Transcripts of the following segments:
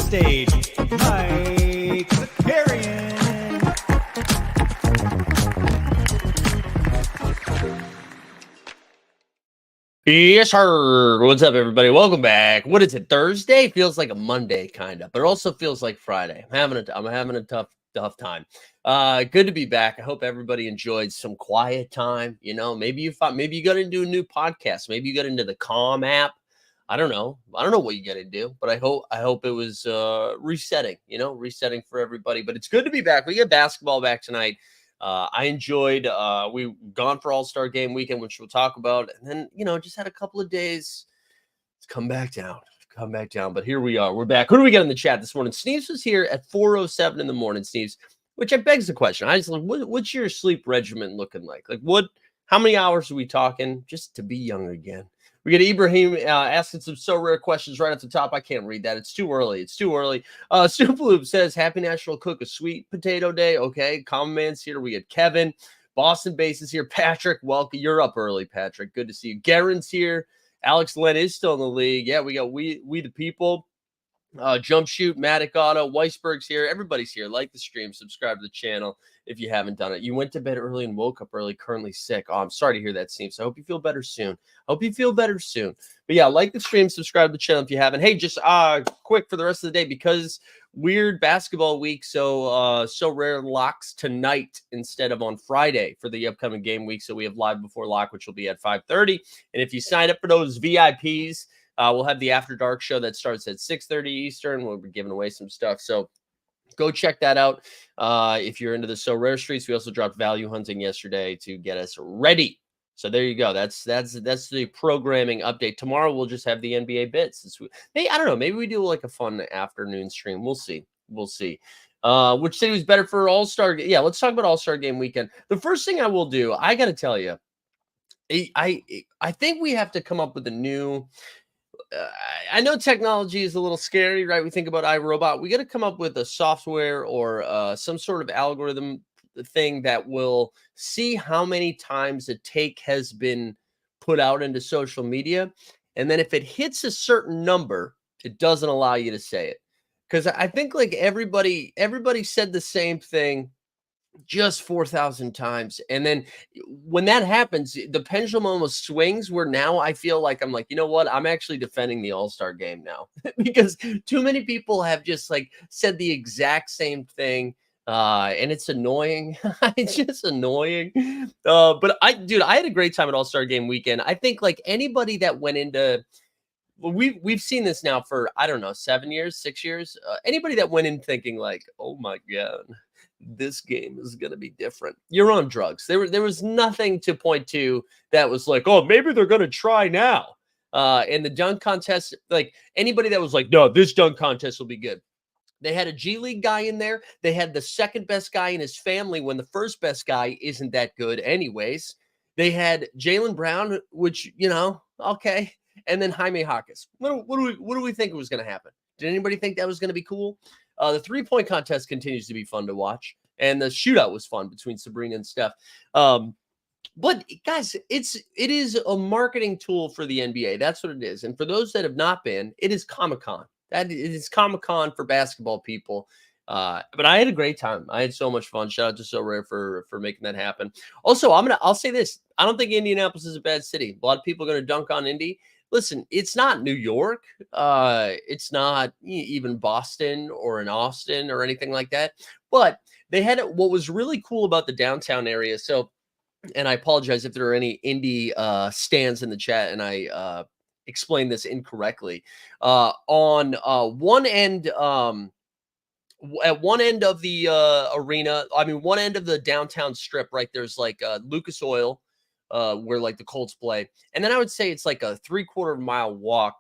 stage, Mike Zakarian. Yes, sir. What's up, everybody? Welcome back. What is it? Thursday? Feels like a Monday, kind of, but it also feels like Friday. I'm having a tough time. Good to be back. I hope everybody enjoyed some quiet time. You know, maybe you got into a new podcast. Maybe you got into the Calm app. I don't know. I don't know what you got to do, but I hope it was resetting. You know, resetting for everybody. But it's good to be back. We get basketball back tonight. I enjoyed we gone for All-Star game weekend, which we'll talk about, and then just had a couple of days to come back down. But here we are, we're back. Who do we got in the chat this morning? Sneeves was here at 4:07 in the morning. Sneeves, which begs the question. I just like, what's your sleep regimen looking like? How many hours are we talking just to be young again? We get Ibrahim asking some so rare questions right at the top. I can't read that. It's too early. Soup Loop says, Happy National Cook a Sweet Potato Day. Okay. Common Man's here. We get Kevin. Boston Base is here. Patrick, welcome. You're up early, Patrick. Good to see you. Garen's here. Alex Len is still in the league. Yeah, we got We the People. Jump Shoot, Matic Auto, Weisberg's here. Everybody's here. Like the stream, subscribe to the channel if you haven't done it. You went to bed early and woke up early, currently sick. Oh, I'm sorry to hear that, Steve. So I hope you feel better soon. But yeah, like the stream, subscribe to the channel if you haven't. Hey, just quick for the rest of the day, because weird basketball week, so rare locks tonight instead of on Friday for the upcoming game week. So we have live before lock, which will be at 5:30. And if you sign up for those VIPs, we'll have the After Dark show that starts at 6:30 Eastern. We'll be giving away some stuff. So go check that out. If you're into the So Rare streets, we also dropped Value Hunting yesterday to get us ready. So there you go. That's the programming update. Tomorrow we'll just have the NBA bits. I don't know. Maybe we do like a fun afternoon stream. We'll see. Which city was better for All-Star? Yeah, let's talk about All-Star game weekend. The first thing I will do, I got to tell you, I think we have to come up with a new. I know technology is a little scary, right? We think about iRobot. We got to come up with a software or some sort of algorithm thing that will see how many times a take has been put out into social media. And then if it hits a certain number, it doesn't allow you to say it. Because I think like everybody said the same thing just 4,000 times. And then when that happens, the pendulum almost swings, where now I feel like I'm like, you know what? I'm actually defending the All-Star game now because too many people have just like said the exact same thing. And it's annoying. It's just annoying. But I had a great time at All-Star game weekend. I think like anybody that went into, well, we've seen this now for, I don't know, 7 years, 6 years. Anybody that went in thinking like, oh my God, this game is going to be different, you're on drugs. There was nothing to point to that was like, oh, maybe they're going to try now. In the dunk contest, like anybody that was like, no, this dunk contest will be good. They had a G League guy in there. They had the second best guy in his family when the first best guy isn't that good anyways. They had Jaylen Brown, which, okay. And then Jaime Jaquez. What do we think was going to happen? Did anybody think that was going to be cool? The 3-point contest continues to be fun to watch. And the shootout was fun between Sabrina and Steph. But guys, it is a marketing tool for the NBA. That's what it is. And for those that have not been, it is Comic-Con. That it is Comic-Con for basketball people. But I had a great time. I had so much fun. Shout out to So Rare for making that happen. Also, I'll say this. I don't think Indianapolis is a bad city. A lot of people are going to dunk on Indy. Listen, it's not New York. It's not even Boston or in Austin or anything like that. But they had what was really cool about the downtown area. So, and I apologize if there are any Indy stands in the chat and I explained this incorrectly. On one end, at one end of the arena, one end of the downtown strip, right? There's like Lucas Oil, where like the Colts play. And then I would say it's like a 3/4 mile walk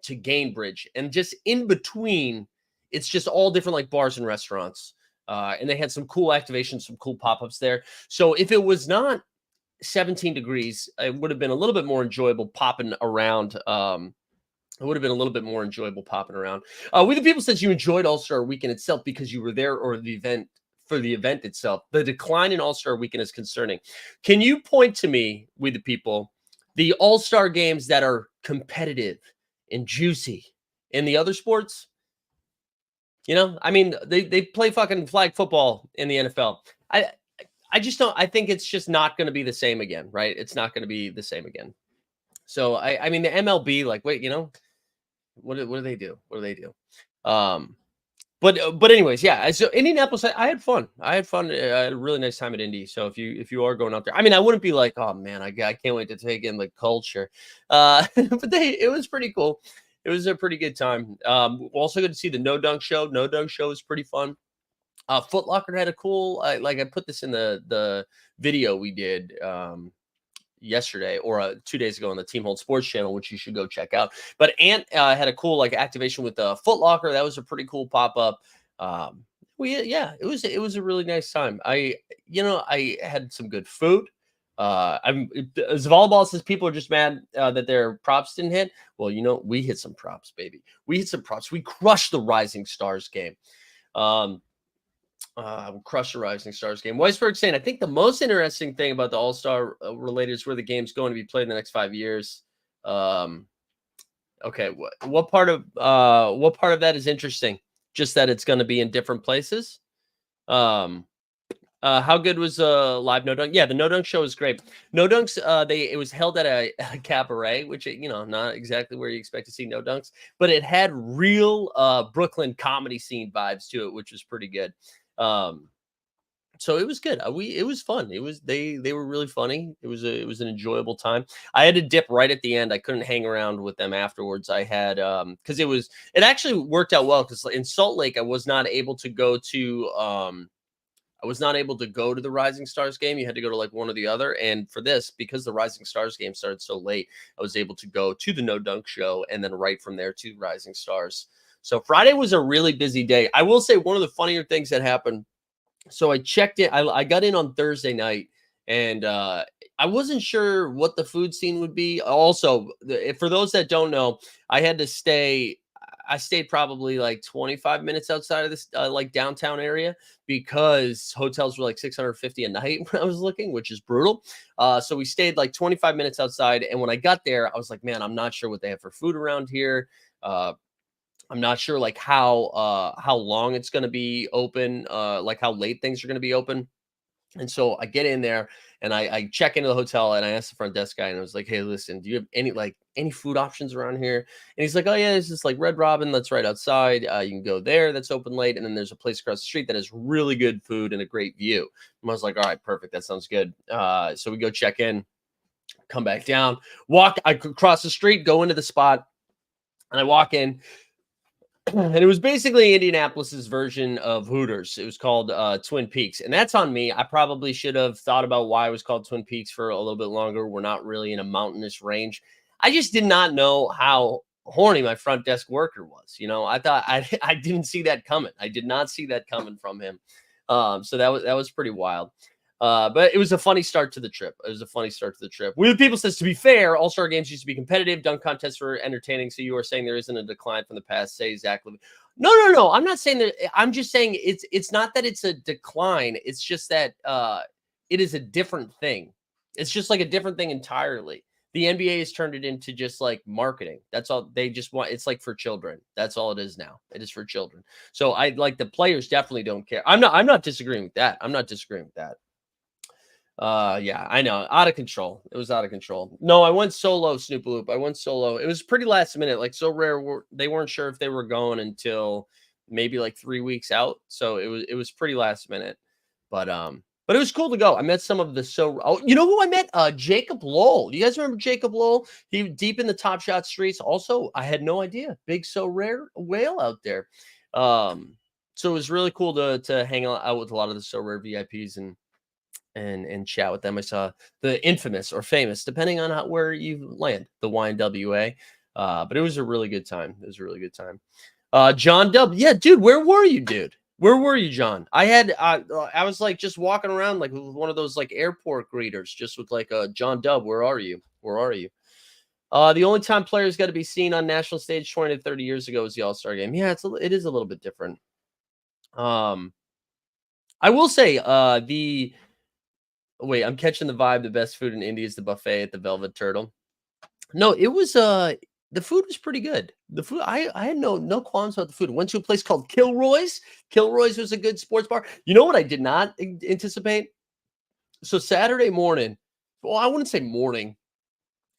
to Gainbridge. And just in between, it's just all different like bars and restaurants. And they had some cool activations, some cool pop-ups there. So if it was not 17 degrees, it would have been a little bit more enjoyable popping around. It would have been a little bit more enjoyable popping around. We the People says you enjoyed All-Star Weekend itself because you were there, or the event for the event itself. The decline in All-Star Weekend is concerning. Can you point to me, We the People, the All-Star games that are competitive and juicy in the other sports? You know, I mean, they play fucking flag football in the NFL. I just don't. I think it's just not going to be the same again, right? It's not going to be the same again. So I mean, the MLB, like, wait, you know, what do they do? What do they do? Um, but anyways, yeah. So Indianapolis, I had fun. I had fun. I had a really nice time at Indy. So if you are going out there, I mean, I wouldn't be like, oh man, I can't wait to take in the culture. But it was pretty cool. It was a pretty good time. Also good to see the No Dunk Show. No Dunk Show was pretty fun. Foot Locker had a cool, like I put this in the video we did yesterday or 2 days ago on the Team Hold Sports channel, which you should go check out. But Ant had a cool like activation with the Foot Locker. That was a pretty cool pop up. It was a really nice time. I had some good food. Volleyball says people are just mad that their props didn't hit. Well, we hit some props, baby. We hit some props. We crushed the Rising Stars game. Crush the Rising Stars game. Weisberg saying, I think the most interesting thing about the All-Star related is where the game's going to be played in the next 5 years. Okay, what part of that is interesting? Just that it's going to be in different places. How good was live No Dunk? Yeah, the No Dunk show was great. No Dunks, it was held at a cabaret, which not exactly where you expect to see No Dunks, but it had real Brooklyn comedy scene vibes to it, which was pretty good. So it was good. It was fun. They were really funny. It was an enjoyable time. I had to dip right at the end. I couldn't hang around with them afterwards. I had because it actually worked out well because in Salt Lake I was not able to go to the Rising Stars game. You had to go to like one or the other. And for this, because the Rising Stars game started so late, I was able to go to the No Dunk show and then right from there to Rising Stars. So Friday was a really busy day. I will say one of the funnier things that happened. So I checked it. I got in on Thursday night and I wasn't sure what the food scene would be. Also, for those that don't know, I stayed probably like 25 minutes outside of this like downtown area because hotels were like 650 a night when I was looking, which is brutal. So we stayed like 25 minutes outside. And when I got there, I was like, man, I'm not sure what they have for food around here. I'm not sure like how long it's going to be open, like how late things are going to be open. And so I get in there and I check into the hotel and I asked the front desk guy and I was like, hey, listen, do you have any food options around here? And he's like, oh yeah, there's this like Red Robin that's right outside. You can go there. That's open late. And then there's a place across the street that has really good food and a great view. And I was like, all right, perfect. That sounds good. So we go check in, come back down, I cross the street, go into the spot, and I walk in. And it was basically Indianapolis's version of Hooters. It was called Twin Peaks, and that's on me. I probably should have thought about why it was called Twin Peaks for a little bit longer. We're not really in a mountainous range. I just did not know how horny my front desk worker was. I thought I didn't see that coming. I did not see that coming from him. So that was pretty wild. But it was a funny start to the trip. Weird People says, to be fair, All-Star games used to be competitive. Dunk contests were entertaining. So you are saying there isn't a decline from the past, say Zach LaVine. No. I'm not saying that. I'm just saying it's not that it's a decline. It's just that it is a different thing. It's just like a different thing entirely. The NBA has turned it into just like marketing. That's all they just want. It's like for children. That's all it is now. It is for children. So I like the players definitely don't care. I'm not disagreeing with that. Yeah, I know. Out of control. It was out of control. No, I went solo, Snoop Loop. I went solo. It was pretty last minute, like so rare. They weren't sure if they were going until maybe like 3 weeks out. So it was pretty last minute. But it was cool to go. I met some of the you know who I met? Jacob Lowell. You guys remember Jacob Lowell? He deep in the Top Shot streets. Also, I had no idea. Big So Rare whale out there. So it was really cool to hang out with a lot of the So Rare VIPs and chat with them. I saw the infamous or famous, depending on where you land, the YNWA. But it was a really good time. John Dub. Yeah, dude, where were you, dude? Where were you, John? I was like just walking around like with one of those like airport greeters, just with like John Dub. Where are you? The only time players got to be seen on national stage 20 to 30 years ago was the All-Star game. Yeah, it is a little bit different. I will say wait, I'm catching the vibe. The best food in India is the buffet at the Velvet Turtle. No, it was The food was pretty good. The food, I had no qualms about the food. Went to a place called Kilroy's. Kilroy's was a good sports bar. You know what I did not anticipate? So Saturday morning, well, I wouldn't say morning.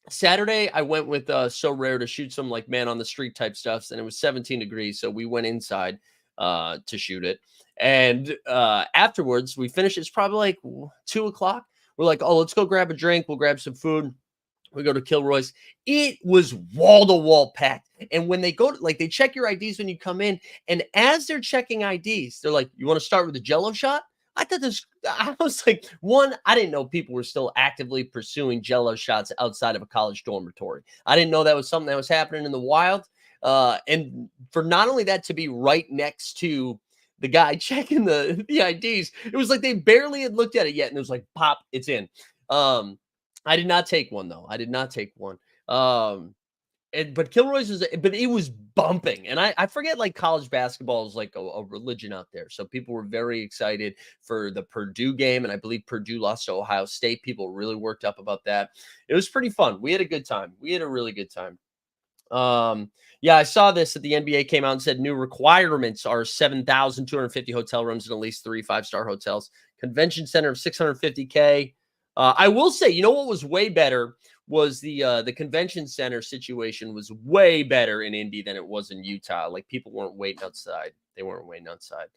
Saturday, I went with So Rare to shoot some like man on the street type stuffs, and it was 17 degrees. So we went inside to shoot it. And afterwards, we finished. It's probably like 2 o'clock. We're like, oh, let's go grab a drink. We'll grab some food. We go to Kilroy's. It was wall to wall packed. And when they go to, like, they check your IDs when you come in. And as they're checking IDs, they're like, you want to start with the Jello shot? I thought this, I was like, one, I didn't know people were still actively pursuing Jello shots outside of a college dormitory. I didn't know that was something that was happening in the wild. And for not only that to be right next to the guy checking the IDs, it was like they barely had looked at it yet. And it was like, pop, it's in. I did not take one though. I did not take one. But Kilroy's was, but it was bumping, and I forget like college basketball is like a religion out there. So people were very excited for the Purdue game, and I believe Purdue lost to Ohio State. People were really worked up about that. It was pretty fun. We had a good time. We had a really good time. Yeah, I saw this that the NBA came out and said new requirements are 7,250 hotel rooms in at least 3 5-star hotels, convention center of 650K. I will say, you know what was way better was the convention center situation was way better in Indy than it was in Utah. Like people weren't waiting outside. They weren't waiting outside.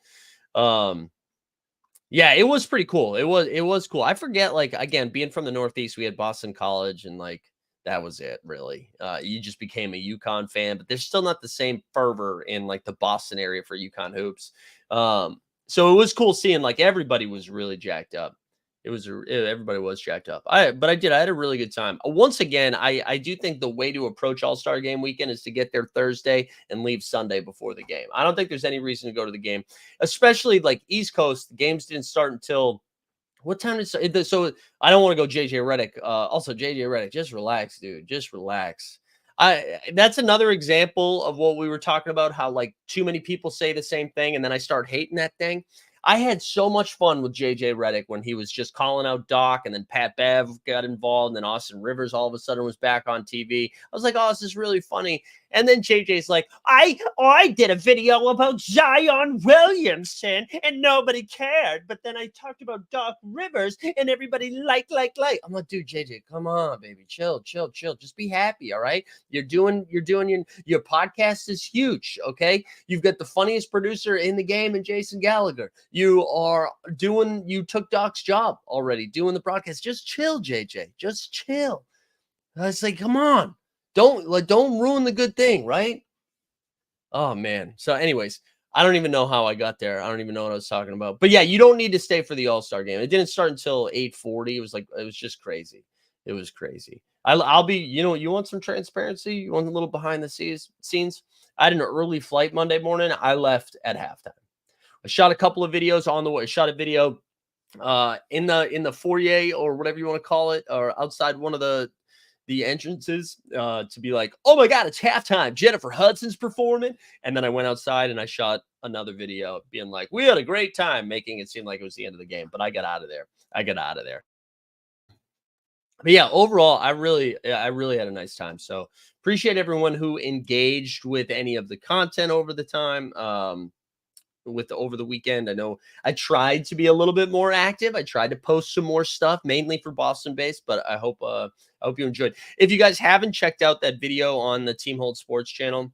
Yeah, it was pretty cool. It was cool. I forget, like, again, being from the Northeast, we had Boston College, and like that was it, really. You just became a UConn fan, but there's still not the same fervor in like the Boston area for UConn hoops. So it was cool seeing like everybody was really jacked up. Everybody was jacked up. I had a really good time. Once again, I do think the way to approach All-Star Game weekend is to get there Thursday and leave Sunday before the game. I don't think there's any reason to go to the game, especially like East Coast. The games didn't start until what time is it? So I don't want to go JJ Redick. Also JJ Redick, just relax, dude. Just relax. That's another example of what we were talking about, how like too many people say the same thing and then I start hating that thing. I had so much fun with JJ Redick when he was just calling out Doc, and then Pat Bev got involved, and then Austin Rivers all of a sudden was back on TV. I was like, oh, this is really funny. And then JJ's like, I did a video about Zion Williamson and nobody cared. But then I talked about Doc Rivers and everybody like. I'm like, dude, JJ, come on, baby. Chill. Just be happy. All right. You're doing your podcast is huge. Okay. You've got the funniest producer in the game in Jason Gallagher. You took Doc's job already doing the broadcast. Just chill, JJ. Just chill. I was like, come on. Don't ruin the good thing, right? Oh man. So anyways, I don't even know how I got there. I don't even know what I was talking about. But yeah, you don't need to stay for the All-Star game. It didn't start until 8:40. It was just crazy. It was crazy. I'll be, you want some transparency? You want a little behind the scenes? I had an early flight Monday morning. I left at halftime. I shot a couple of videos on the way. I shot a video in the foyer or whatever you want to call it, or outside one of the entrances to be like, oh my God, it's halftime. Jennifer Hudson's performing. And then I went outside and I shot another video being like, we had a great time, making it seem like it was the end of the game. But I got out of there. But yeah, overall, I really had a nice time. So appreciate everyone who engaged with any of the content over the time. Over the weekend. I know I tried to be a little bit more active. I tried to post some more stuff, mainly for Boston based, but I hope you enjoyed. If you guys haven't checked out that video on the Team Hold Sports channel,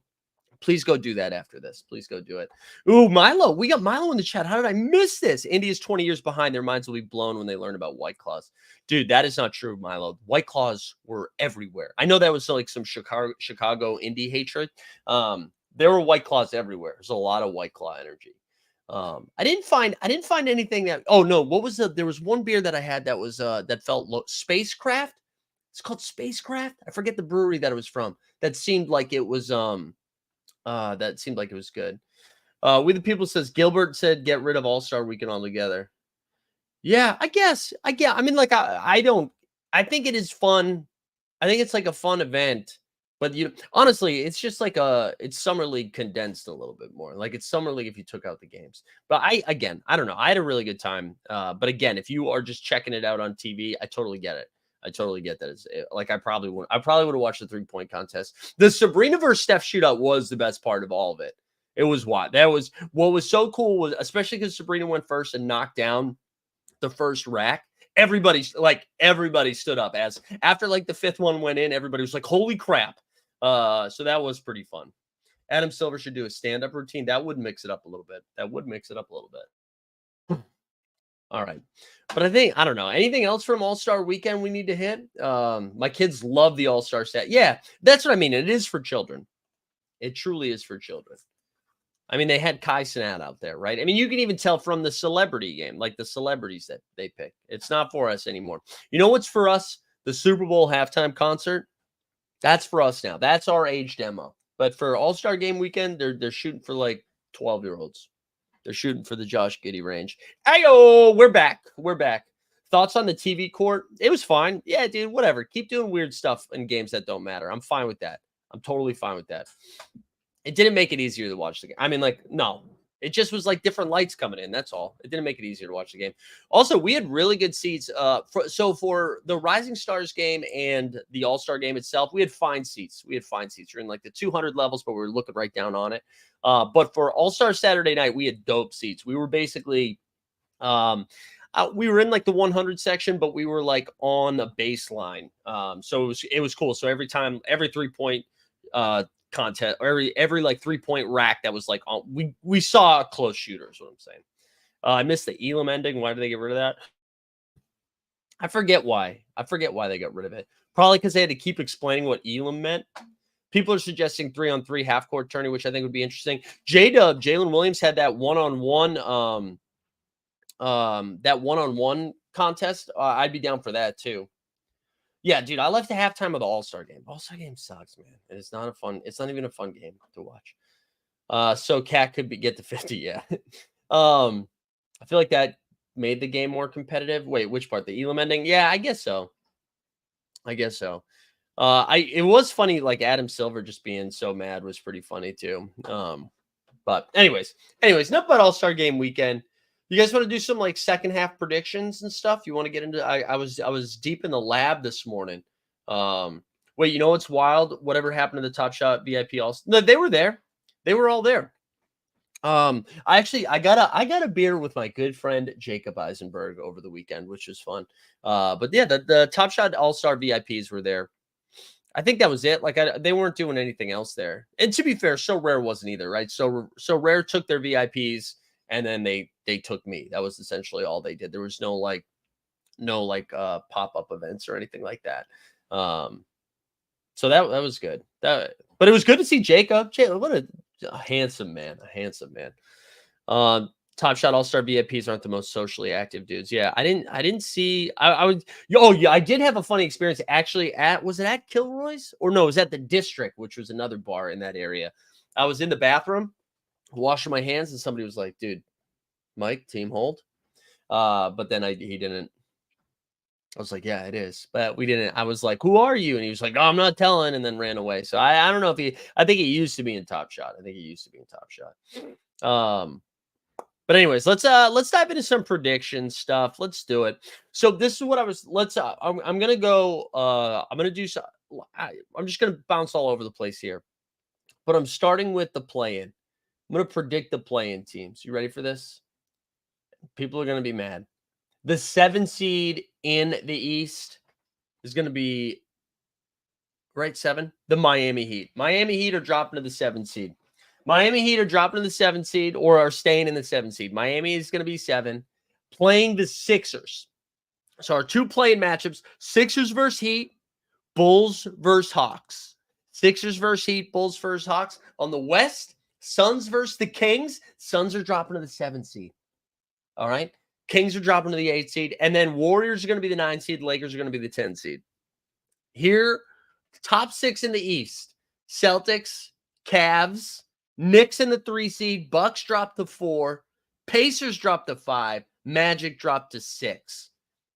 please go do that after this. Please go do it. Ooh, Milo. We got Milo in the chat. How did I miss this? India's 20 years behind. Their minds will be blown when they learn about White Claws. Dude, that is not true, Milo. White Claws were everywhere. I know that was like some Chicago Indy hatred. There were White Claws everywhere. There's a lot of White Claw energy. I didn't find anything that, oh no, there was one beer that I had that was that felt Spacecraft. It's called Spacecraft. I forget the brewery that it was from. That seemed like it was good. We the People says Gilbert said get rid of All-Star Weekend altogether. Yeah, I guess. I mean, like I think it is fun. I think it's like a fun event. But honestly, it's just like it's Summer League condensed a little bit more. Like it's Summer League if you took out the games. But I don't know. I had a really good time. But again, if you are just checking it out on TV, I totally get it. I totally get that. Like I probably would have watched the 3-point contest. The Sabrina versus Steph shootout was the best part of all of it. It was what was so cool was, especially because Sabrina went first and knocked down the first rack. Everybody stood up as after like the fifth one went in. Everybody was like, "Holy crap!" So that was pretty fun. Adam Silver should do a stand-up routine. That would mix it up a little bit. All right. But I don't know. Anything else from All-Star Weekend we need to hit? My kids love the All-Star set. Yeah, that's what I mean. It is for children. It truly is for children. I mean, they had Kai Cenat out there, right? I mean, you can even tell from the celebrity game, like the celebrities that they pick. It's not for us anymore. You know what's for us? The Super Bowl halftime concert. That's for us now. That's our age demo. But for All-Star Game weekend, they're shooting for like 12-year-olds. They're shooting for the Josh Giddey range. Ayo, we're back. Thoughts on the TV court? It was fine. Yeah, dude, whatever. Keep doing weird stuff in games that don't matter. I'm fine with that. I'm totally fine with that. It didn't make it easier to watch the game. I mean, like, no. It just was like different lights coming in. That's all. It didn't make it easier to watch the game. Also, we had really good seats. For the Rising Stars game and the All-Star game itself, we had fine seats. We're in like the 200 levels, but we were looking right down on it. But for All-Star Saturday night, we had dope seats. We were basically, we were in like the 100 section, but we were like on the baseline. So it was cool. So every 3-point contest or every like 3-point rack that was like we saw a close shooter is what I'm saying. I missed the Elam ending. Why did they get rid of that? I forget why they got rid of it. Probably because they had to keep explaining what Elam meant. People are suggesting 3-on-3 half-court tourney, which I think would be interesting. J-Dub, Jalen Williams had that one-on-one contest. I'd be down for that too. Yeah, dude, I left the halftime of the All-Star game. All-Star game sucks, man. It's not even a fun game to watch. So Cat could get to 50, yeah. I feel like that made the game more competitive. Wait, which part? The Elam ending? Yeah, I guess so. It was funny, like Adam Silver just being so mad was pretty funny too. But anyways, enough about All-Star game weekend. You guys want to do some like second half predictions and stuff? You want to get into? I was deep in the lab this morning. Wait, you know what's wild? Whatever happened to the Top Shot VIP? No, they were there. They were all there. I got a beer with my good friend Jacob Eisenberg over the weekend, which was fun. But yeah, the Top Shot All-Star VIPs were there. I think that was it. Like they weren't doing anything else there. And to be fair, So Rare wasn't either, right? So Rare took their VIPs. And then they took me. That was essentially all they did. There was no pop-up events or anything like that. So that was good. But it was good to see Jacob. What a handsome man. Top Shot All-Star VIPs aren't the most socially active dudes. Yeah, I didn't see. I did have a funny experience actually was it at Kilroy's or no? It was at the District, which was another bar in that area. I was in the bathroom washing my hands and somebody was like, dude, Mike, team hold. But then he didn't. I was like, yeah, it is. But we didn't. I was like, who are you? And he was like, oh, I'm not telling, and then ran away. So I don't know if I think he used to be in Top Shot. But anyways, let's dive into some prediction stuff. Let's do it. So this is what I'm gonna go. I'm gonna do so. I'm just gonna bounce all over the place here. But I'm starting with the play-in. I'm going to predict the play-in teams. You ready for this? People are going to be mad. The 7 seed in the East is going to be, right, 7? The Miami Heat. Miami Heat are dropping to the 7 seed. Miami Heat are dropping to the 7 seed or are staying in the 7 seed. Miami is going to be 7, playing the Sixers. So our 2 play-in matchups, Sixers versus Heat, Bulls versus Hawks. Sixers versus Heat, Bulls versus Hawks. On the West, Suns versus the Kings. Suns are dropping to the 7 seed. All right. Kings are dropping to the 8 seed. And then Warriors are going to be the 9 seed. Lakers are going to be the 10 seed. Here, top 6 in the East. Celtics, Cavs, Knicks in the 3 seed. Bucks dropped to 4. Pacers dropped to 5. Magic dropped to 6.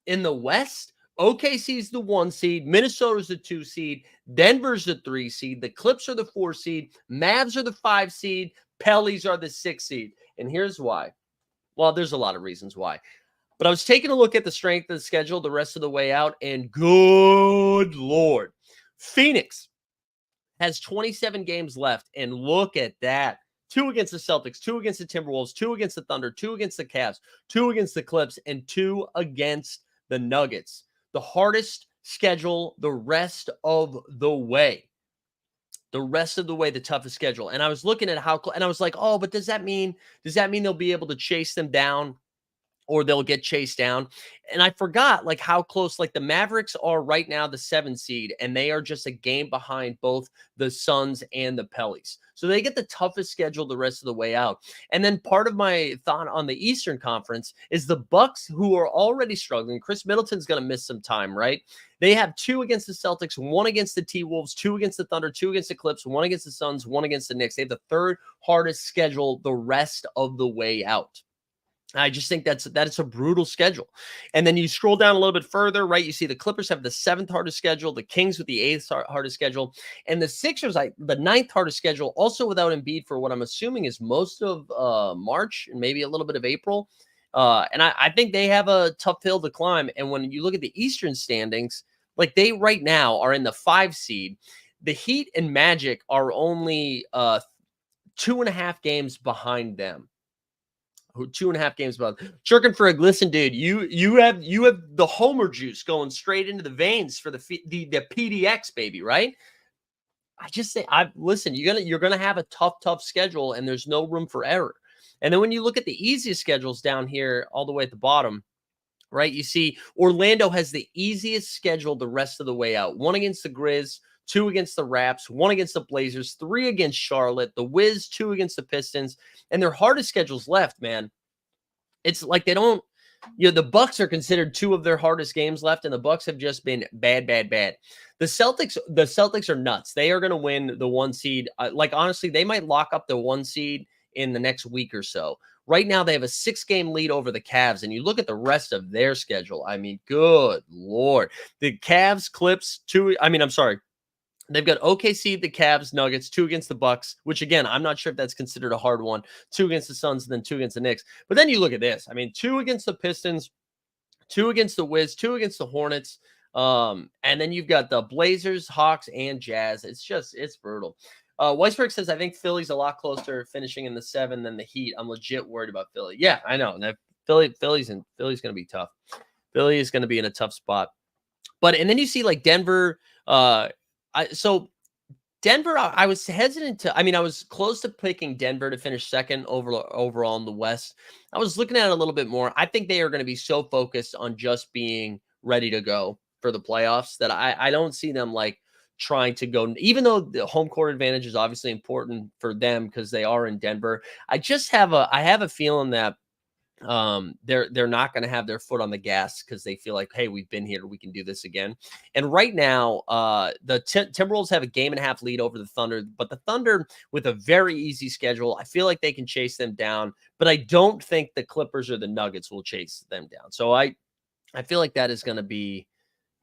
In the West, OKC's the 1 seed. Minnesota's the 2 seed. Denver's the 3 seed. The Clips are the 4 seed. Mavs are the 5 seed. Pellies are the 6 seed. And here's why. Well, there's a lot of reasons why. But I was taking a look at the strength of the schedule the rest of the way out, and good Lord, Phoenix has 27 games left, and look at that. 2 against the Celtics, 2 against the Timberwolves, 2 against the Thunder, 2 against the Cavs, 2 against the Clips, and 2 against the Nuggets. The hardest schedule the rest of the way. The rest of the way, the toughest schedule. And I was looking at and I was like, oh, but does that mean they'll be able to chase them down? Or they'll get chased down. And I forgot like how close like the Mavericks are right now, the 7 seed, and they are just a game behind both the Suns and the Pellies. So they get the toughest schedule the rest of the way out. And then part of my thought on the Eastern Conference is the Bucks, who are already struggling. Chris Middleton's going to miss some time, right? They have 2 against the Celtics, 1 against the T-Wolves, 2 against the Thunder, 2 against the Clips, 1 against the Suns, 1 against the Knicks. They have the 3rd hardest schedule the rest of the way out. I just think that is a brutal schedule. And then you scroll down a little bit further, right? You see the Clippers have the 7th hardest schedule, the Kings with the 8th hardest schedule, and the Sixers, the 9th hardest schedule, also without Embiid for what I'm assuming is most of March and maybe a little bit of April. And I think they have a tough hill to climb. And when you look at the Eastern standings, like they right now are in the 5 seed. The Heat and Magic are only 2.5 games behind them. 2.5 games above. Chirkenfrig, listen, dude, you have the Homer juice going straight into the veins for the PDX, baby, right? I just say, listen, you're gonna have a tough schedule, and there's no room for error. And then when you look at the easiest schedules down here, all the way at the bottom, right? You see Orlando has the easiest schedule the rest of the way out. 1 against the Grizz, 2 against the Raps, 1 against the Blazers, 3 against Charlotte, the Wiz, 2 against the Pistons, and their hardest schedules left, man. It's like they don't, the Bucks are considered 2 of their hardest games left, and the Bucks have just been bad. The Celtics are nuts. They are going to win the 1 seed. Like, honestly, they might lock up the 1 seed in the next week or so. Right now, they have a 6-game lead over the Cavs, and you look at the rest of their schedule. I mean, good Lord. The Cavs, Clips, they've got OKC, the Cavs, Nuggets, 2 against the Bucks, which, again, I'm not sure if that's considered a hard one. 2 against the Suns, and then 2 against the Knicks. But then you look at this. I mean, 2 against the Pistons, 2 against the Wiz, 2 against the Hornets. And then you've got the Blazers, Hawks, and Jazz. It's brutal. Weisberg says, I think Philly's a lot closer finishing in the 7 than the Heat. I'm legit worried about Philly. Yeah, I know. Now, Philly's going to be tough. Philly is going to be in a tough spot. And then you see like Denver, so Denver, I was hesitant to. I mean, I was close to picking Denver to finish 2nd overall in the West. I was looking at it a little bit more. I think they are going to be so focused on just being ready to go for the playoffs that I don't see them like trying to go. Even though the home court advantage is obviously important for them because they are in Denver, I have a feeling that they're not going to have their foot on the gas because they feel like, hey, we've been here, we can do this again. And right now, the Timberwolves have a 1.5 lead over the Thunder, but the Thunder with a very easy schedule, I feel like they can chase them down, but I don't think the Clippers or the Nuggets will chase them down. So I feel like that is going to be,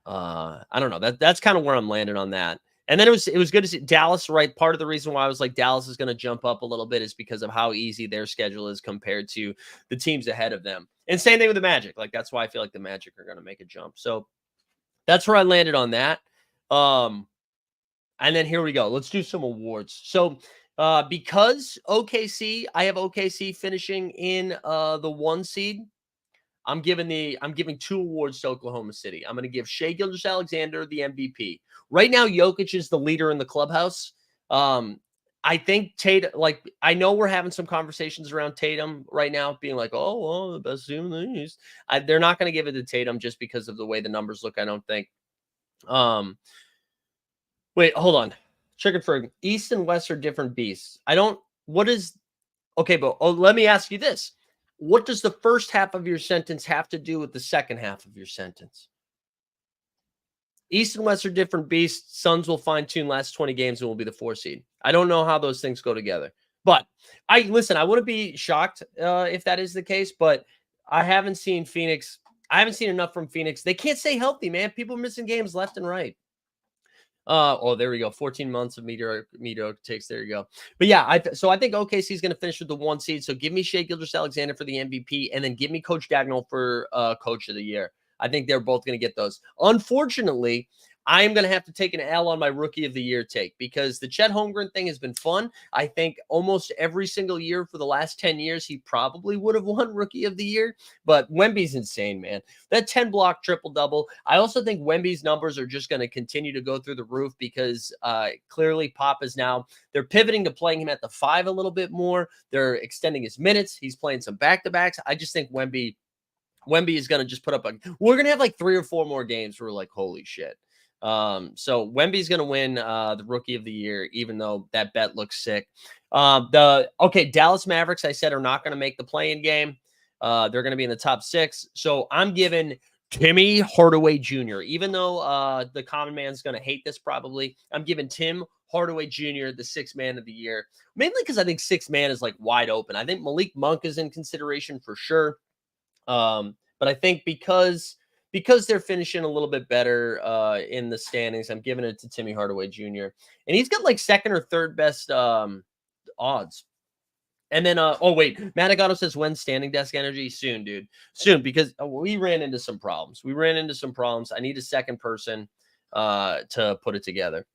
I don't know, that's kind of where I'm landing on that. And then it was good to see Dallas, right? Part of the reason why I was like Dallas is going to jump up a little bit is because of how easy their schedule is compared to the teams ahead of them. And same thing with the Magic. Like, that's why I feel like the Magic are going to make a jump. So that's where I landed on that. And then here we go. Let's do some awards. So because OKC, I have OKC finishing in the 1 seed. I'm giving 2 awards to Oklahoma City. I'm going to give Shai Gilgeous-Alexander the MVP. Right now, Jokic is the leader in the clubhouse. I think Tatum, like, I know we're having some conversations around Tatum right now, being like, oh, well, the best team in the East. They're not going to give it to Tatum just because of the way the numbers look, I don't think. Wait, hold on. Chickenfrig, East and West are different beasts. But let me ask you this. What does the first half of your sentence have to do with the second half of your sentence? East and West are different beasts. Suns will fine-tune last 20 games and will be the 4 seed. I don't know how those things go together. But I wouldn't be shocked if that is the case, but I haven't seen Phoenix. I haven't seen enough from Phoenix. They can't stay healthy, man. People are missing games left and right. There we go. 14 months of meteoric takes. There you go. But yeah, I think OKC is going to finish with the 1 seed. So give me Shea Gilgeous-Alexander for the MVP, and then give me Coach Dagnall for Coach of the Year. I think they're both going to get those. Unfortunately, I am going to have to take an L on my Rookie of the Year take because the Chet Holmgren thing has been fun. I think almost every single year for the last 10 years, he probably would have won Rookie of the Year. But Wemby's insane, man. That 10-block triple-double. I also think Wemby's numbers are just going to continue to go through the roof because clearly Pop is now, they're pivoting to playing him at the 5 a little bit more. They're extending his minutes. He's playing some back-to-backs. I just think Wemby is going to just put up we're going to have like 3 or 4 more games where we're like, holy shit. So Wemby's going to win the Rookie of the Year, even though that bet looks sick. Dallas Mavericks, I said, are not going to make the play-in game. They're going to be in the top 6. So I'm giving Timmy Hardaway Jr., even though the common man's going to hate this probably, I'm giving Tim Hardaway Jr. the 6th man of the year, mainly because I think 6th man is like wide open. I think Malik Monk is in consideration for sure. But I think because they're finishing a little bit better in the standings, I'm giving it to Timmy Hardaway Jr. And he's got like 2nd or 3rd best odds. And then, Matt Agato says, when standing desk energy? Soon, dude. Soon, because we ran into some problems. I need a second person to put it together.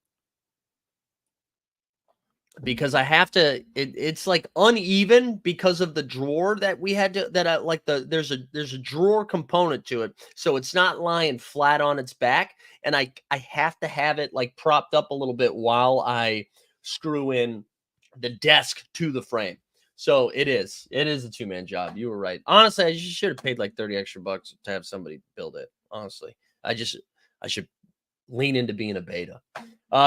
Because I have to, it's like uneven because of the drawer that we had to, there's a drawer component to it. So it's not lying flat on its back. And I have to have it like propped up a little bit while I screw in the desk to the frame. So it is a 2-man job. You were right. Honestly, I just should have paid like 30 extra bucks to have somebody build it. Honestly, I should lean into being a beta.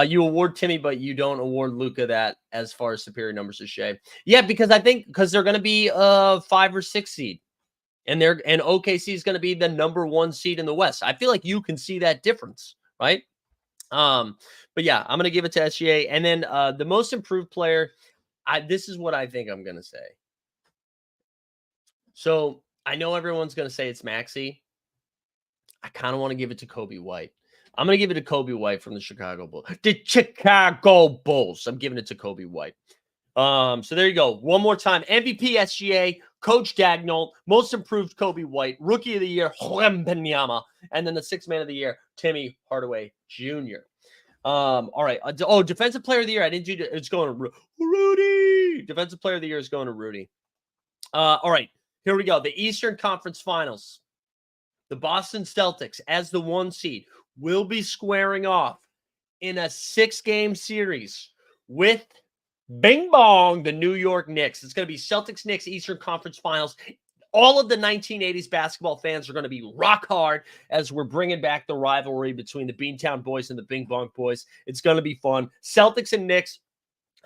You award Timmy, but you don't award Luka that as far as superior numbers to Shea. Yeah, because they're going to be 5 or 6 seed, and OKC is going to be the number 1 seed in the West. I feel like you can see that difference, right? But yeah, I'm going to give it to SGA, and then the most improved player. This is what I think I'm going to say. So I know everyone's going to say it's Maxey. I kind of want to give it to Kobe White. I'm going to give it to Kobe White from the Chicago Bulls. The Chicago Bulls. I'm giving it to Kobe White. So there you go. One more time. MVP SGA, Coach Dagnall, most improved Kobe White, Rookie of the Year, Wembanyama, and then the 6th man of the year, Timmy Hardaway Jr. All right. Defensive Player of the Year. I didn't do it's going to Rudy. Defensive Player of the Year is going to Rudy. All right. Here we go. The Eastern Conference Finals. The Boston Celtics, as the 1 seed, will be squaring off in a 6-game series with Bing Bong, the New York Knicks. It's going to be Celtics-Knicks Eastern Conference Finals. All of the 1980s basketball fans are going to be rock hard as we're bringing back the rivalry between the Beantown Boys and the Bing Bong Boys. It's going to be fun. Celtics and Knicks.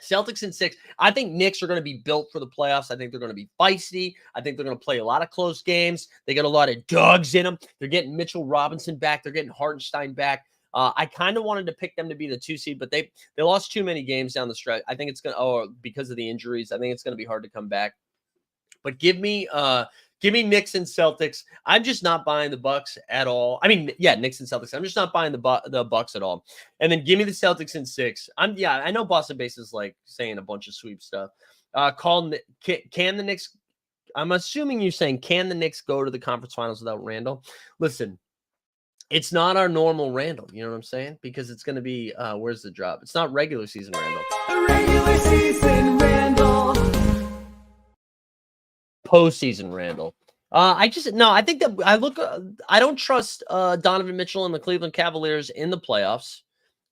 Celtics in 6. I think Knicks are going to be built for the playoffs. I think they're going to be feisty. I think they're going to play a lot of close games. They got a lot of dogs in them. They're getting Mitchell Robinson back. They're getting Hartenstein back. I kind of wanted to pick them to be the 2 seed, but they lost too many games down the stretch. I think it's going to, because of the injuries, I think it's going to be hard to come back. But give me Knicks and Celtics. I'm just not buying the Bucks at all. I mean, yeah, Knicks and Celtics. I'm just not buying the Bucks at all. And then give me the Celtics in 6. I know Boston Base is like saying a bunch of sweep stuff. Can the Knicks? I'm assuming you're saying, can the Knicks go to the conference finals without Randall? Listen, it's not our normal Randall. You know what I'm saying? Because it's going to be where's the drop? It's not regular season Randall. Regular season Randall. Postseason Randall. I think that I don't trust Donovan Mitchell and the Cleveland Cavaliers in the playoffs.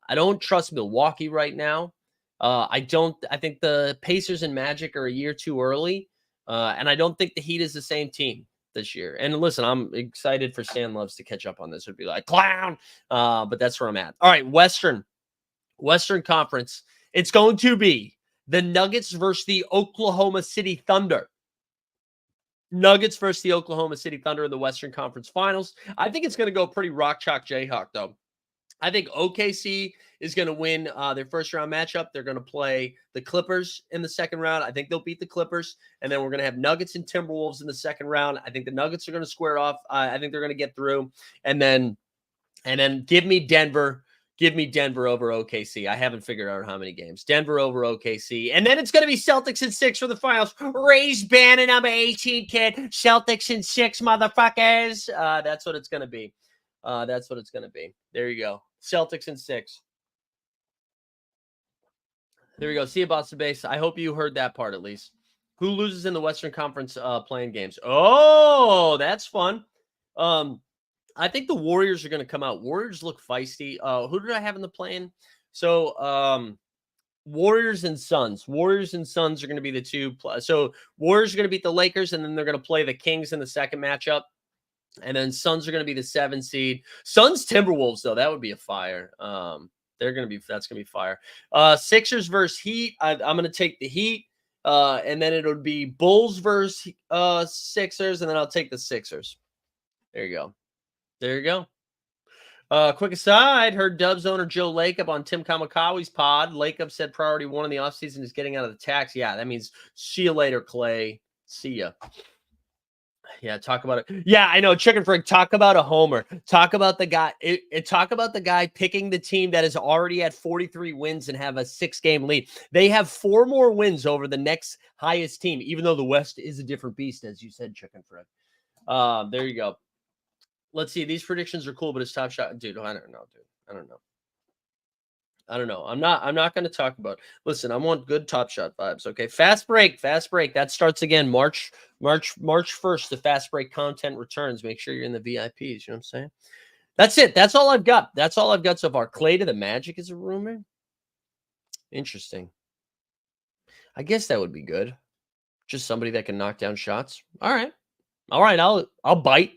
I don't trust Milwaukee right now. I think the Pacers and Magic are a year too early. And I don't think the Heat is the same team this year. And listen, I'm excited for Stan Loves to catch up on this. It would be like clown. But that's where I'm at. All right. Western Conference. It's going to be the Nuggets versus the Oklahoma City Thunder. Nuggets versus the Oklahoma City Thunder in the Western Conference Finals. I think it's going to go pretty rock, chalk, Jayhawk, though. I think OKC is going to win their first round matchup. They're going to play the Clippers in the second round. I think they'll beat the Clippers. And then we're going to have Nuggets and Timberwolves in the second round. I think the Nuggets are going to square off. I think they're going to get through. And then give me Denver. Give me Denver over OKC. I haven't figured out how many games. Denver over OKC. And then it's going to be Celtics in 6 for the finals. Raise Bannon, number 18, kid. Celtics in 6, motherfuckers. That's what it's going to be. That's what it's going to be. There you go. Celtics in 6. There we go. See you, Boston Base. I hope you heard that part at least. Who loses in the Western Conference playing games? Oh, that's fun. I think the Warriors are going to come out. Warriors look feisty. Who did I have in the play-in? So, Warriors and Suns. Warriors and Suns are going to be the two. So, Warriors are going to beat the Lakers, and then they're going to play the Kings in the second matchup. And then Suns are going to be the 7 seed. Suns Timberwolves, though, that would be a fire. That's going to be fire. Sixers versus Heat. I'm going to take the Heat. And then it would be Bulls versus Sixers, and then I'll take the Sixers. There you go. There you go. Quick aside, heard Dubs owner Joe Lacob on Tim Kamikawi's pod. Lacob said priority 1 in the offseason is getting out of the tax. Yeah, that means see you later, Clay. See ya. Yeah, talk about it. Yeah, I know. Chicken Frick, talk about a homer. Talk about the guy. Talk about the guy picking the team that is already at 43 wins and have a 6-game lead. They have 4 more wins over the next highest team, even though the West is a different beast, as you said, Chicken Frick. There you go. Let's see. These predictions are cool, but it's Top Shot. Dude, I don't know, dude. I don't know. I'm not going to talk about. Listen, I want good Top Shot vibes. Okay. Fast break. That starts again March 1st. The Fast Break content returns. Make sure you're in the VIPs. You know what I'm saying? That's it. That's all I've got. That's all I've got so far. Clay to the Magic is a rumor. Interesting. I guess that would be good. Just somebody that can knock down shots. All right. I'll bite.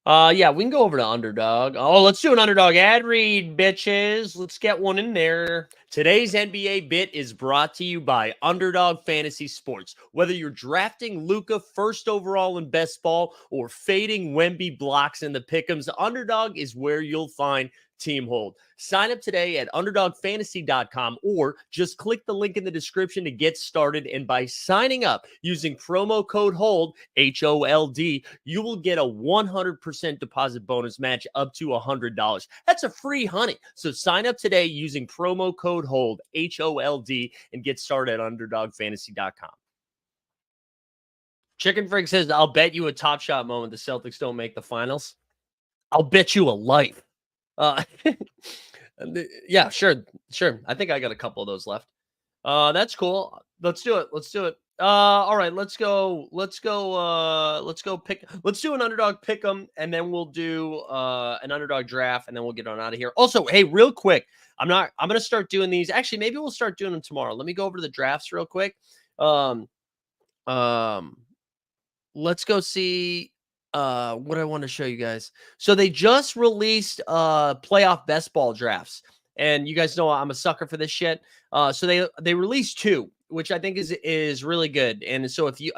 Yeah, we can go over to Underdog. Oh, let's do an Underdog ad read, bitches. Let's get one in there. Today's NBA bit is brought to you by Underdog Fantasy Sports. Whether you're drafting Luka first overall in best ball or fading Wemby blocks in the pick'ems, Underdog is where you'll find Team Hold. Sign up today at UnderdogFantasy.com or just click the link in the description to get started. And by signing up using promo code HOLD, HOLD, you will get a 100% deposit bonus match up to $100. That's a free honey. So sign up today using promo code HOLD, HOLD, and get started at UnderdogFantasy.com. Chicken Frig says, I'll bet you a Top Shot moment the Celtics don't make the finals. I'll bet you a life. Yeah, sure. I think I got a couple of those left. That's cool. Let's do it. All right, let's do an Underdog pick 'em, and then we'll do an Underdog draft, and then we'll get on out of here. Also, hey, real quick, I'm gonna start doing these. Actually, maybe we'll start doing them tomorrow. Let me go over to the drafts real quick. Let's go see what I want to show you guys. So they just released playoff best ball drafts, and you guys know I'm a sucker for this shit. So they released 2, which I think is really good. And so if you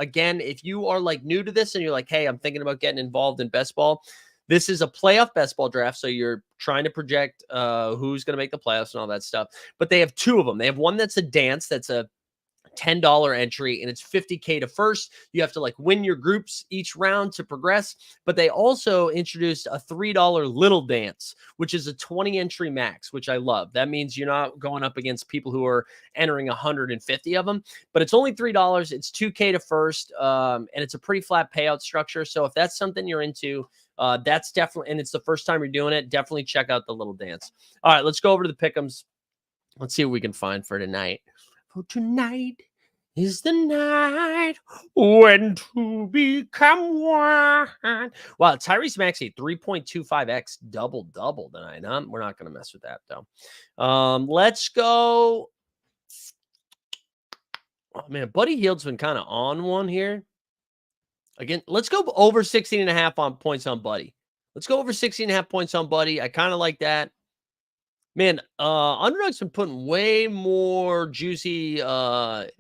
are like new to this and you're like, hey, I'm thinking about getting involved in best ball, this is a playoff best ball draft. So you're trying to project who's going to make the playoffs and all that stuff. But they have 2 of them. They have one that's a dance, that's a $10 entry, and it's $50K to first. You have to like win your groups each round to progress. But they also introduced a $3 little dance, which is a 20 entry max, which I love. That means you're not going up against people who are entering 150 of them, but it's only $3. It's $2K to first. And it's a pretty flat payout structure. So if that's something you're into, that's definitely, and it's the first time you're doing it, definitely check out the little dance. All right, let's go over to the pick'ems. Let's see what we can find for tonight. For tonight is the night when to become one. Wow, Tyrese Maxey 3.25x double tonight. We're not going to mess with that though. Let's go. Oh man, Buddy Hield's been kind of on one here. Again, let's go over 16.5 on points on Buddy. Let's go over 16.5 points on Buddy. I kind of like that. Man, Underdog's been putting way more juicy, spicy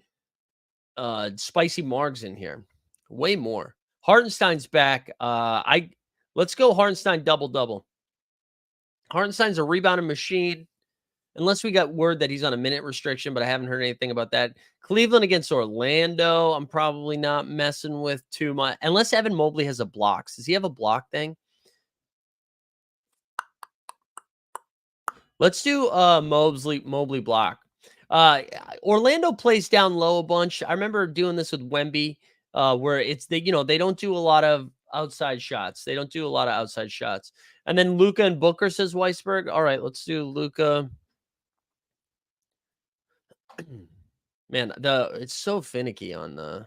margs in here. Way more. Hartenstein's back. Let's go Hartenstein double. Hartenstein's a rebounding machine. Unless we got word that he's on a minute restriction, but I haven't heard anything about that. Cleveland against Orlando, I'm probably not messing with too much. Unless Evan Mobley has a block. Does he have a block thing? Let's do Mobley block. Orlando plays down low a bunch. I remember doing this with Wemby, where it's they don't do a lot of outside shots. They don't do a lot of outside shots. And then Luca and Booker, says Weisberg. All right, let's do Luca. Man, it's so finicky on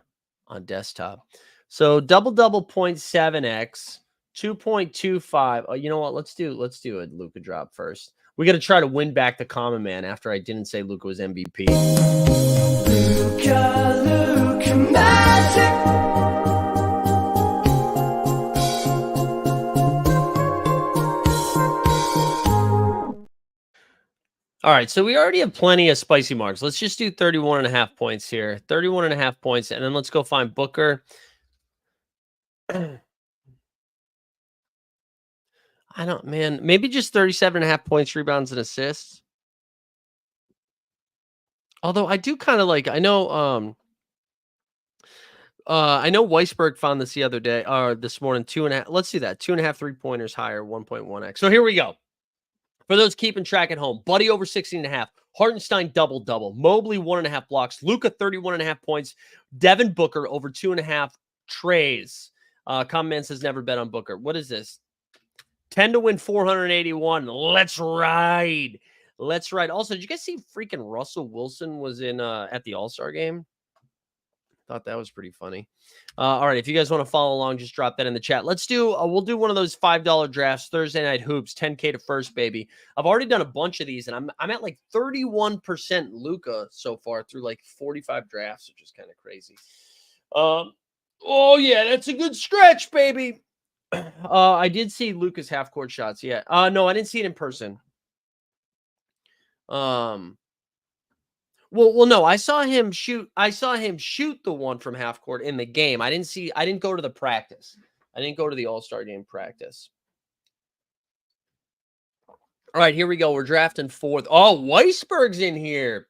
desktop. So double 0.7x, 2.25. Oh, you know what? Let's do a Luca drop first. We got to try to win back the common man after I didn't say Luca was MVP. Luca magic. All right, so we already have plenty of spicy marks. Let's just do 31.5 points here. 31.5 points, and then let's go find Booker. Maybe just 37.5 points, rebounds, and assists. Although I do kind of like, I know Weisberg found this the other day, or this morning, 2.5. Let's do that. 2.5 3-pointers higher, 1.1x. So here we go. For those keeping track at home, Buddy over 16.5. Hartenstein double. Mobley 1.5 blocks. Luca 31.5 points. Devin Booker over 2.5 trays. Common Man says never bet on Booker. What is this? 10 to win 481. Let's ride. Also, did you guys see freaking Russell Wilson was in at the All-Star game? Thought that was pretty funny. All right, if you guys want to follow along, just drop that in the chat. Let's do we'll do one of those $5 drafts, Thursday Night Hoops, 10K to first, baby. I've already done a bunch of these, and I'm at like 31% Luca so far through like 45 drafts, which is kind of crazy. Oh yeah, that's a good stretch, baby. I did see Luca's half court shots. Yeah. No, I didn't see it in person. Well, no, I saw him shoot the one from half court in the game. I didn't go to the practice. I didn't go to the All-Star game practice. All right, here we go. We're drafting fourth. Oh, Weisberg's in here.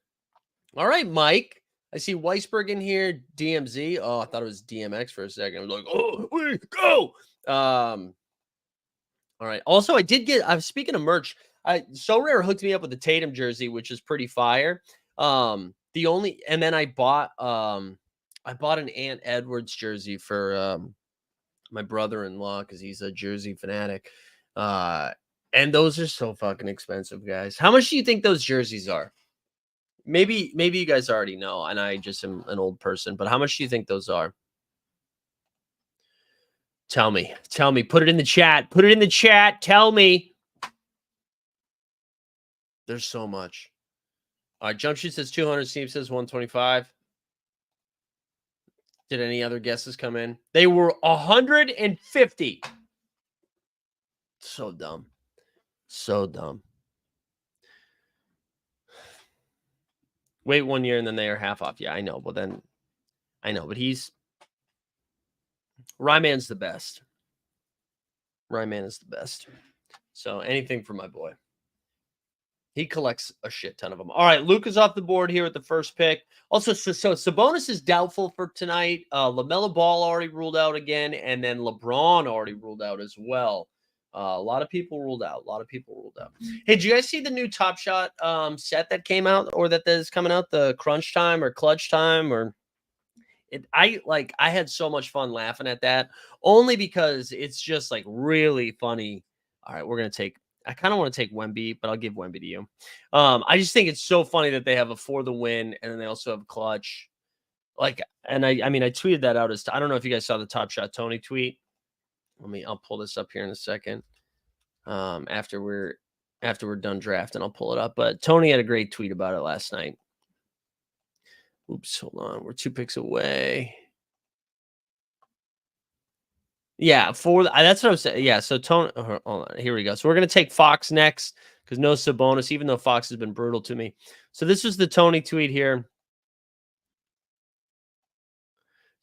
All right, Mike. I see Weisberg in here. DMZ. Oh, I thought it was DMX for a second. I was like, oh, we go. All right. Also, I was speaking of merch. So Rare hooked me up with the Tatum jersey, which is pretty fire. And then I bought an Ant Edwards jersey for my brother-in-law because he's a jersey fanatic. And those are so fucking expensive, guys. How much do you think those jerseys are? Maybe you guys already know, and I just am an old person, but how much do you think those are? Tell me. Put it in the chat. Tell me. There's so much. All right, Jump Shoot says 200. Steve says 125. Did any other guesses come in? They were 150. So dumb. Wait 1 year and then they are half off. Yeah, I know. But Ryman's the best. Ryman is the best. So anything for my boy. He collects a shit ton of them. All right, Luka's off the board here with the first pick. Also, so Sabonis is doubtful for tonight. LaMelo Ball already ruled out again, and then LeBron already ruled out as well. A lot of people ruled out. Hey, did you guys see the new Top Shot set that came out, or that is coming out? The Crunch Time or Clutch Time, or I had so much fun laughing at that, only because it's just like really funny. All right, I kind of want to take Wemby, but I'll give Wemby to you. I just think it's so funny that they have a for the win, and then they also have Clutch. I tweeted that out I don't know if you guys saw the Top Shot Tony tweet. I'll pull this up here in a second. After we're done drafting, I'll pull it up. But Tony had a great tweet about it last night. Oops, hold on. We're 2 picks away. Yeah, that's what I was saying. Yeah, so Tony, hold on, here we go. So we're going to take Fox next because no Sabonis, even though Fox has been brutal to me. So this was the Tony tweet here.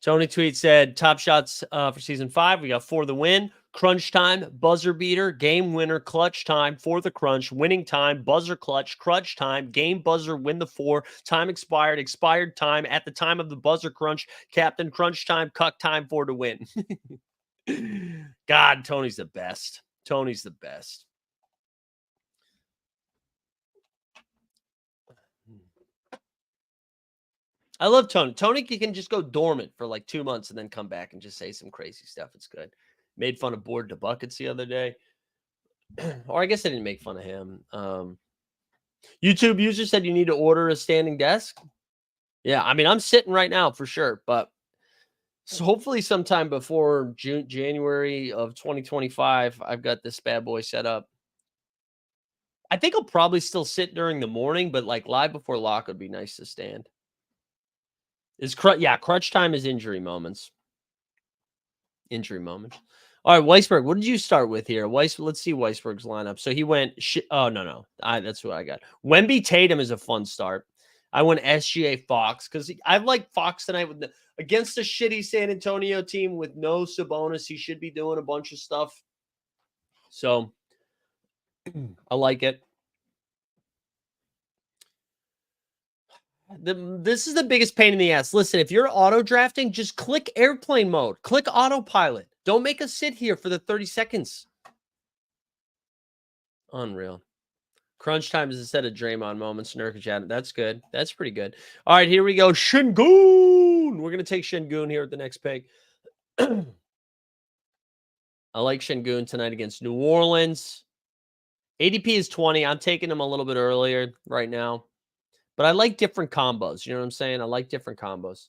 Tony tweet said, Top Shots for season 5. We got for the win, crunch time, buzzer beater, game winner, clutch time, for the crunch, winning time, buzzer clutch, crunch time, game buzzer, win the 4, time expired time, at the time of the buzzer crunch, captain crunch time, cuck time, for to win. God, Tony's the best. I love Tony. Tony can just go dormant for like 2 months and then come back and just say some crazy stuff. It's good. Made fun of Board to Buckets the other day. Or I guess I didn't make fun of him. YouTube user said you need to order a standing desk. Yeah, I mean, I'm sitting right now for sure, but so hopefully sometime before January of 2025, I've got this bad boy set up. I think I'll probably still sit during the morning, but like live before lock would be nice to stand. Crutch time is injury moments. Injury moments. All right, Weisberg, what did you start with here? Let's see Weisberg's lineup. So he went. No. That's what I got. Wemby Tatum is a fun start. I went SGA Fox because I like Fox tonight against a shitty San Antonio team with no Sabonis. He should be doing a bunch of stuff. So I like it. This is the biggest pain in the ass. Listen, if you're auto drafting, just click airplane mode. Click autopilot. Don't make us sit here for the 30 seconds. Unreal. Crunch time is instead of Draymond moments. Nurkic, that's good. That's pretty good. All right, here we go. Şengün. We're going to take Şengün here at the next pick. I like Şengün tonight against New Orleans. ADP is 20. I'm taking him a little bit earlier right now. But I like different combos. You know what I'm saying? I like different combos.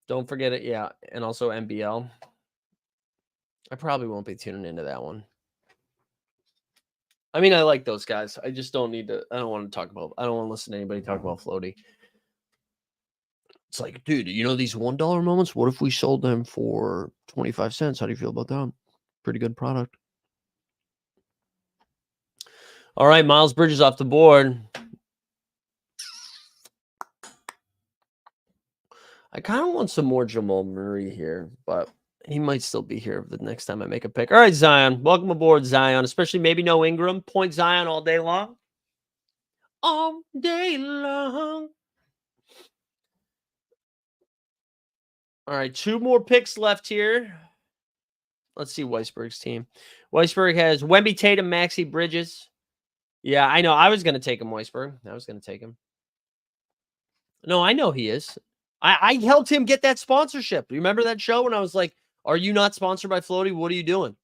Don't forget it. Yeah. And also NBL. I probably won't be tuning into that one. I mean, I like those guys. I just don't need to. I don't want to listen to anybody talk about floaty. It's like, dude, you know these $1 moments? What if we sold them for 25 cents? How do you feel about that? Pretty good product. All right, Miles Bridges off the board. I kind of want some more Jamal Murray here, but he might still be here the next time I make a pick. All right, Zion. Welcome aboard, Zion. Especially maybe no Ingram. Point Zion all day long. All day long. All right, 2 more picks left here. Let's see Weisberg's team. Weisberg has Wemby, Tatum, Maxey, Bridges. Yeah, I know. I was going to take him, Weisberg. I was going to take him. No, I know he is. I helped him get that sponsorship. Remember that show when I was like, are you not sponsored by Floaty? What are you doing?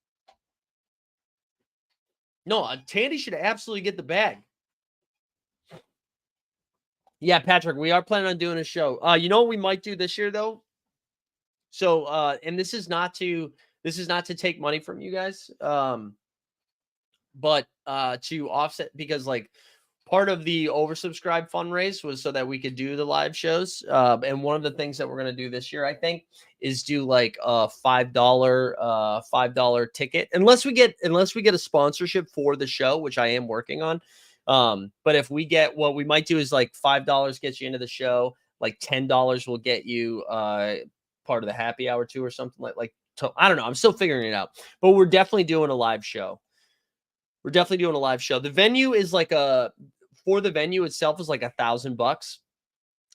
No, Tandy should absolutely get the bag. Yeah, Patrick, we are planning on doing a show. You know what we might do this year, though? So, and this is not to take money from you guys, but to offset, because like part of the oversubscribed fundraise was so that we could do the live shows. And one of the things that we're going to do this year, I think, is do like a $5 ticket, unless we get a sponsorship for the show, which I am working on. But if we get, what we might do is like $5 gets you into the show, like $10 will get you part of the happy hour too, or something I don't know. I'm still figuring it out, but we're definitely doing a live show. The venue is like for the venue itself is like $1,000.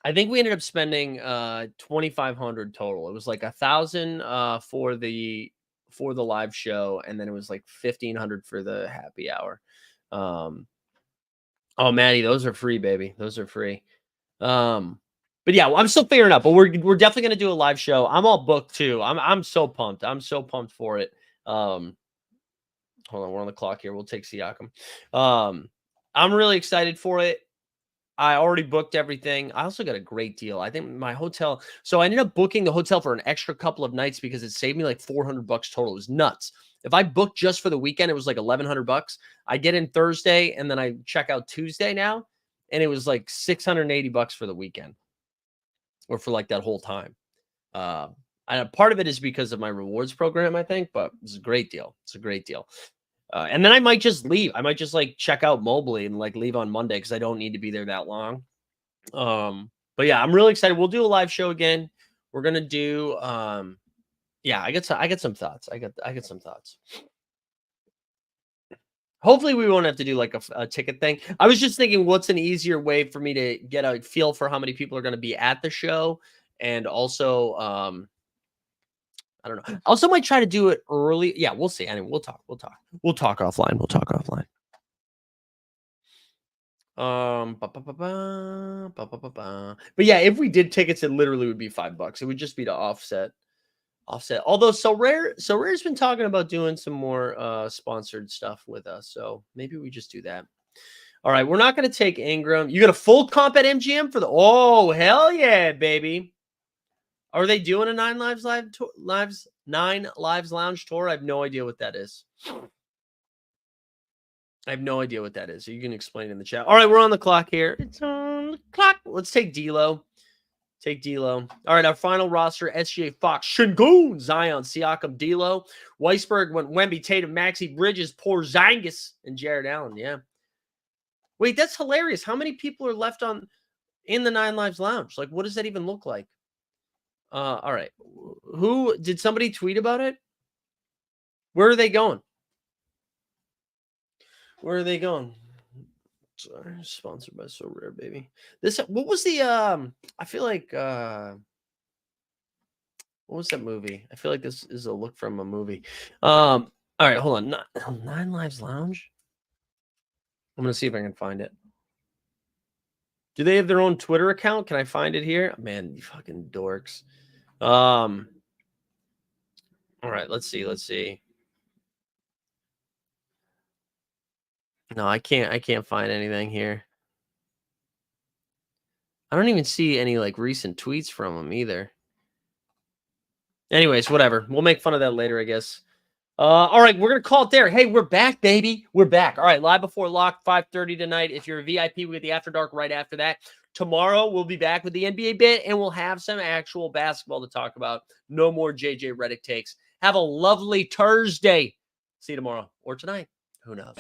I think we ended up spending $2,500 total. It was like $1,000 for the live show, and then it was like $1,500 for the happy hour. Oh, Maddie, those are free, baby. Those are free. But yeah, I'm still figuring it out. But we're definitely gonna do a live show. I'm all booked too. I'm so pumped. I'm so pumped for it. Hold on, we're on the clock here. We'll take Siakam. I'm really excited for it. I already booked everything. I also got a great deal. I think my hotel. So I ended up booking the hotel for an extra couple of nights because it saved me like $400 total. It was nuts. If I booked just for the weekend, it was like $1,100. I get in Thursday and then I check out Tuesday now, and it was like $680 for the weekend, or for like that whole time. And part of it is because of my rewards program, I think, but it's a great deal. And then I might just leave. I might just like check out Mobley and like leave on Monday because I don't need to be there that long. But yeah, I'm really excited. We'll do a live show again. We're gonna do yeah, I get some thoughts. I get some thoughts. Hopefully we won't have to do like a ticket thing. I was just thinking, what's an easier way for me to get a feel for how many people are going to be at the show, and also I don't know. Also might try to do it early. Yeah, we'll see. Anyway, we'll talk offline. But yeah, if we did tickets, it literally would be $5. It would just be to offset. Although So Rare's been talking about doing some more sponsored stuff with us. So maybe we just do that. All right, we're not going to take Ingram. You got a full comp at MGM for the hell yeah, baby. Are they doing a Nine Lives Lounge tour? I have no idea what that is. So you can explain in the chat. All right, we're on the clock here. It's on the clock. Let's take D'Lo. All right, our final roster: SGA, Fox, Şengün, Zion, Siakam, D'Lo, Weisberg, Wemby, Tatum, Maxey, Bridges, Porzingis, and Jared Allen. Yeah. Wait, that's hilarious. How many people are left in the Nine Lives Lounge? Like, what does that even look like? All right. Who did somebody tweet about it? Where are they going? Sorry, sponsored by So Rare, baby. What was the I feel like what was that movie? I feel like this is a look from a movie. All right, hold on. Nine Lives Lounge. I'm gonna see if I can find it. Do they have their own Twitter account? Can I find it here? Man, you fucking dorks. All right, let's see. No, I can't find anything here. I don't even see any like recent tweets from them either. Anyways, whatever. We'll make fun of that later, I guess. All right, we're gonna call it there. Hey, we're back, baby. We're back. All right, live before lock, 5:30 tonight. If you're a VIP, we get the After Dark right after that. Tomorrow, we'll be back with the NBA bit, and we'll have some actual basketball to talk about. No more JJ Redick takes. Have a lovely Thursday. See you tomorrow or tonight. Who knows?